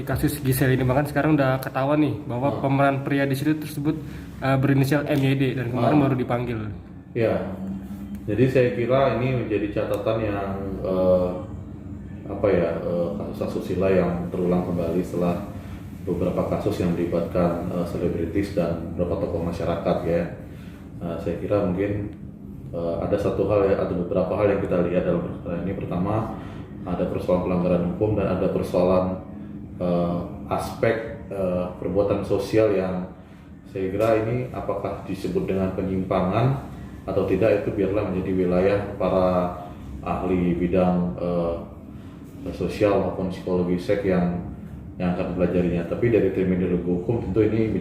menanggapi kasus Gisel ini, bahkan sekarang udah ketahuan nih bahwa pemeran pria di situ tersebut berinisial MYD dan kemarin baru dipanggil. Ya, jadi saya kira ini menjadi catatan yang kasus asusila yang terulang kembali setelah beberapa kasus yang melibatkan selebritis dan beberapa tokoh masyarakat ya. Saya kira mungkin ada satu hal ya, atau beberapa hal yang kita lihat dalam perkara ini. Pertama, ada persoalan pelanggaran hukum dan ada persoalan aspek perbuatan sosial yang saya kira ini apakah disebut dengan penyimpangan atau tidak, itu biarlah menjadi wilayah para ahli bidang sosial maupun psikologi seks yang akan mempelajarinya. Tapi dari terminologi hukum tentu ini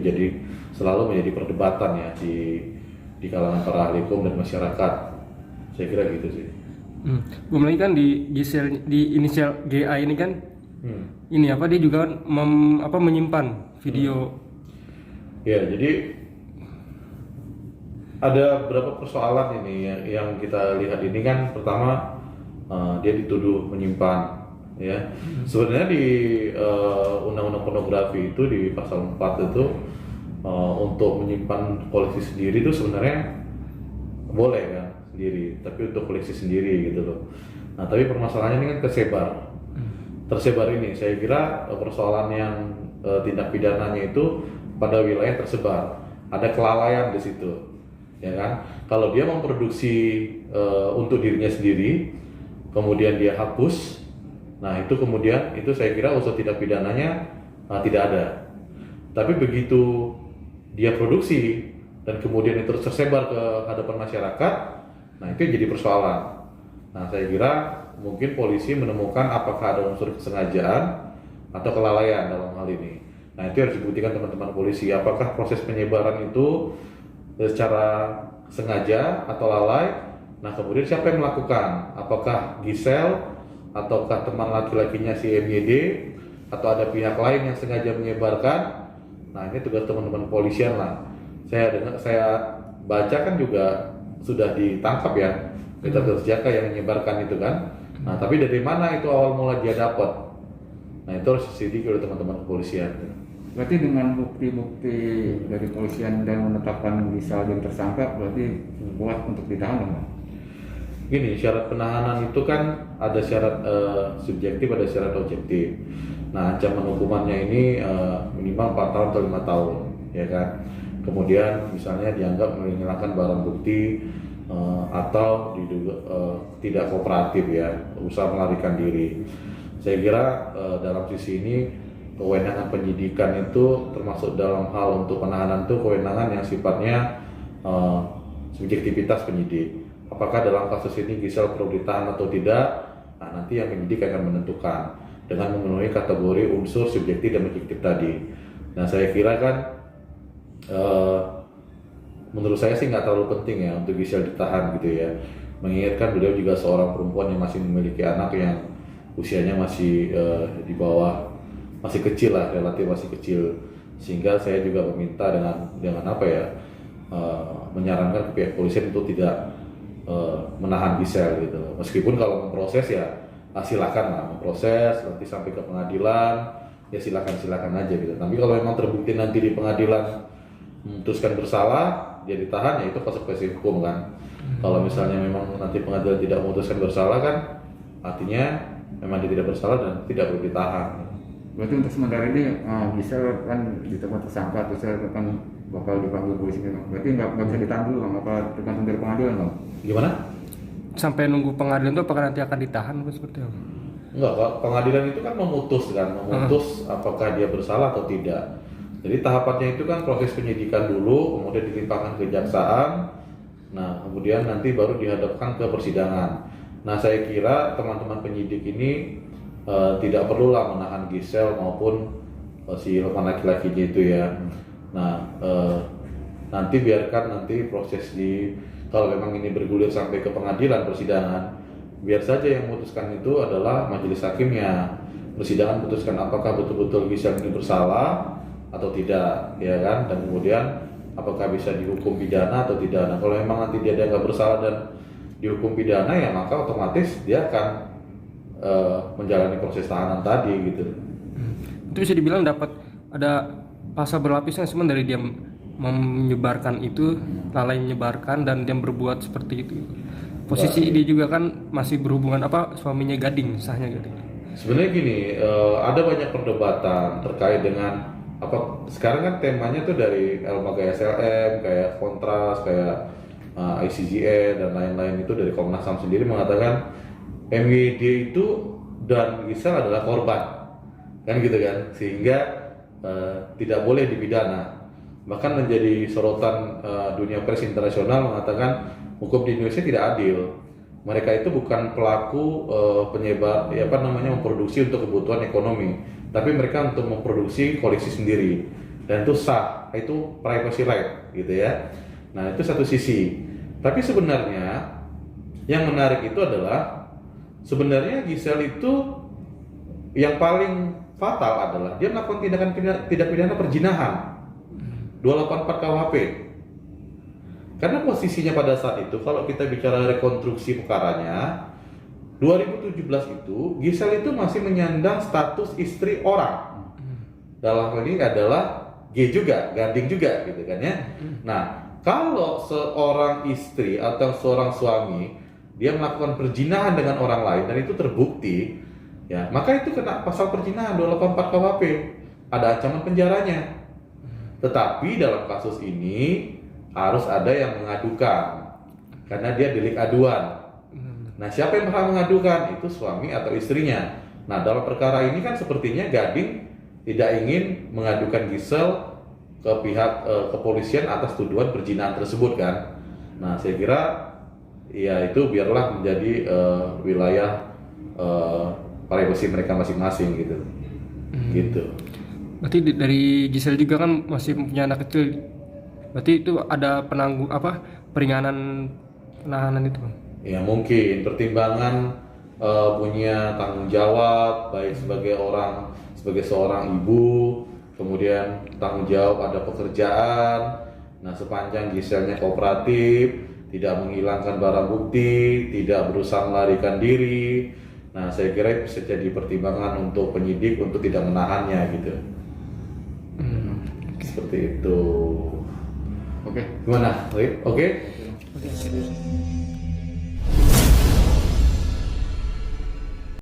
selalu menjadi perdebatan ya di kalangan para ahli hukum dan masyarakat. Saya kira gitu sih. Belum lagi kan di Gisel, di inisial GA ini kan ini dia juga menyimpan video. Ya, jadi ada beberapa persoalan ini yang kita lihat ini kan. Pertama, dia dituduh menyimpan ya. Sebenarnya di undang-undang pornografi itu di pasal 4 itu untuk menyimpan koleksi sendiri itu sebenarnya boleh kan sendiri, tapi untuk koleksi sendiri gitu loh. Nah, tapi permasalahannya ini kan tersebar ini. Saya kira persoalan yang tindak pidananya itu pada wilayah tersebar, ada kelalaian di situ, ya kan? Kalau dia memproduksi untuk dirinya sendiri, kemudian dia hapus, nah itu kemudian itu saya kira unsur tindak pidananya tidak ada. Tapi begitu dia produksi dan kemudian itu tersebar ke hadapan masyarakat, nah itu jadi persoalan. Nah, saya kira mungkin polisi menemukan apakah ada unsur kesengajaan atau kelalaian dalam hal ini. Nah, itu harus dibuktikan teman-teman polisi, apakah proses penyebaran itu secara sengaja atau lalai. Nah, kemudian siapa yang melakukan? Apakah Gisel ataukah teman laki-lakinya si MYD atau ada pihak lain yang sengaja menyebarkan? Nah, ini tugas teman-teman polisian lah. Saya baca kan juga sudah ditangkap ya Peter Jaka yang menyebarkan itu kan. Nah, tapi dari mana itu awal mula dia dapat? Nah, itu harus diselidiki oleh teman-teman kepolisian. Berarti dengan bukti-bukti dari polisian dan menetapkan Gisel jadi tersangka, berarti kuat untuk ditahan, Bang? Gini, syarat penahanan itu kan ada syarat subjektif, ada syarat objektif. Nah, ancaman hukumannya ini minimal 4 tahun atau 5 tahun, ya kan. Kemudian misalnya dianggap menghilangkan barang bukti atau diduga tidak kooperatif ya, usaha melarikan diri. Saya kira dalam sisi ini kewenangan penyidikan itu termasuk dalam hal untuk penahanan itu kewenangan yang sifatnya subjektivitas penyidik. Apakah dalam kasus ini Gisel perlu ditahan atau tidak? Nah, nanti yang penyidik akan menentukan dengan memenuhi kategori unsur subjektif dan objektif tadi. Nah, saya kira kan menurut saya sih nggak terlalu penting ya untuk Gisel ditahan gitu ya. Mengingatkan beliau juga seorang perempuan yang masih memiliki anak yang usianya masih di bawah, masih kecil lah, relatif masih kecil. Sehingga saya juga meminta dengan apa ya, menyarankan ke pihak polisian untuk tidak menahan Gisel gitu. Meskipun kalau memproses ya silakan lah memproses nanti sampai ke pengadilan ya silakan aja gitu. Tapi kalau memang terbukti nanti di pengadilan memutuskan bersalah dia ditahan, ya itu konsekuensi hukum kan. Kalau misalnya memang nanti pengadilan tidak memutuskan bersalah kan artinya memang dia tidak bersalah dan tidak perlu ditahan. Berarti untuk sementara ini Gisel kan ditemukan tersangka, terus kan bakal dipanggil polisi, Bang. Berarti nggak bisa ditahan dulu, Bang? Apa tergantung dari pengadilan, Bang? Gimana? Sampai nunggu pengadilan itu apakah nanti akan ditahan atau seperti apa? Enggak, pengadilan itu kan memutus apakah dia bersalah atau tidak. Jadi tahapannya itu kan proses penyidikan dulu, kemudian dilimpahkan ke kejaksaan. Nah, kemudian nanti baru dihadapkan ke persidangan. Nah, saya kira teman-teman penyidik ini tidak perlulah menahan Gisel maupun si laki-lakinya itu ya. Nah, nanti biarkan nanti proses kalau memang ini bergulir sampai ke pengadilan persidangan, biar saja yang memutuskan itu adalah majelis hakimnya. Persidangan memutuskan apakah betul-betul Gisel ini bersalah atau tidak, ya kan? Dan kemudian apakah bisa dihukum pidana atau tidak. Nah, kalau memang nanti dia dianggap bersalah dan dihukum pidana, ya maka otomatis dia akan menjalani proses tahanan tadi gitu. itu bisa dibilang dapat ada pasal berlapisnya sebenarnya dari dia menyebarkan itu, lalai menyebarkan dan dia berbuat seperti itu. Posisi dia juga kan masih berhubungan suaminya Gading, sahnya Gading. Sebenarnya gini, ada banyak perdebatan terkait dengan sekarang kan temanya tuh dari lembaga SLM, kayak Kontras, kayak ICJN dan lain-lain, itu dari Komnas HAM sendiri mengatakan MYD itu dan Gisel adalah korban, kan gitu kan, sehingga tidak boleh dipidana. Bahkan menjadi sorotan dunia pers internasional mengatakan hukum di Indonesia tidak adil. Mereka itu bukan pelaku penyebar, memproduksi untuk kebutuhan ekonomi, tapi mereka untuk memproduksi koleksi sendiri, dan itu sah, itu privacy right, gitu ya. Nah itu satu sisi. Tapi sebenarnya yang menarik itu adalah sebenarnya Gisel itu yang paling fatal adalah dia melakukan tindak pidana perzinahan 284 KUHP. Karena posisinya pada saat itu, kalau kita bicara rekonstruksi perkaranya, 2017 itu Gisel itu masih menyandang status istri orang. Dalam hal ini adalah G juga, Gading juga, gitu kan ya. Nah, kalau seorang istri atau seorang suami dia melakukan perzinahan dengan orang lain dan itu terbukti, ya maka itu kena pasal perzinahan 284 KUHP, ada ancaman penjaranya. Tetapi dalam kasus ini harus ada yang mengadukan karena dia delik aduan. Nah, siapa yang berhak mengadukan? Itu suami atau istrinya. Nah, dalam perkara ini kan sepertinya Gading tidak ingin mengadukan Gisel ke pihak kepolisian atas tuduhan perzinahan tersebut kan. Nah, saya kira ya itu biarlah menjadi wilayah privasi mereka masing-masing gitu. Gitu. Berarti dari Gisel juga kan masih punya anak kecil. Berarti itu ada peringanan penahanan itu, Bang? Ya mungkin pertimbangan punya tanggung jawab baik sebagai seorang ibu, kemudian tanggung jawab ada pekerjaan. Nah, sepanjang Giselnya kooperatif, tidak menghilangkan barang bukti, tidak berusaha melarikan diri. Nah, saya kira bisa jadi pertimbangan untuk penyidik untuk tidak menahannya gitu. Seperti itu. Oke. Gimana, Rip? Oke? Oke.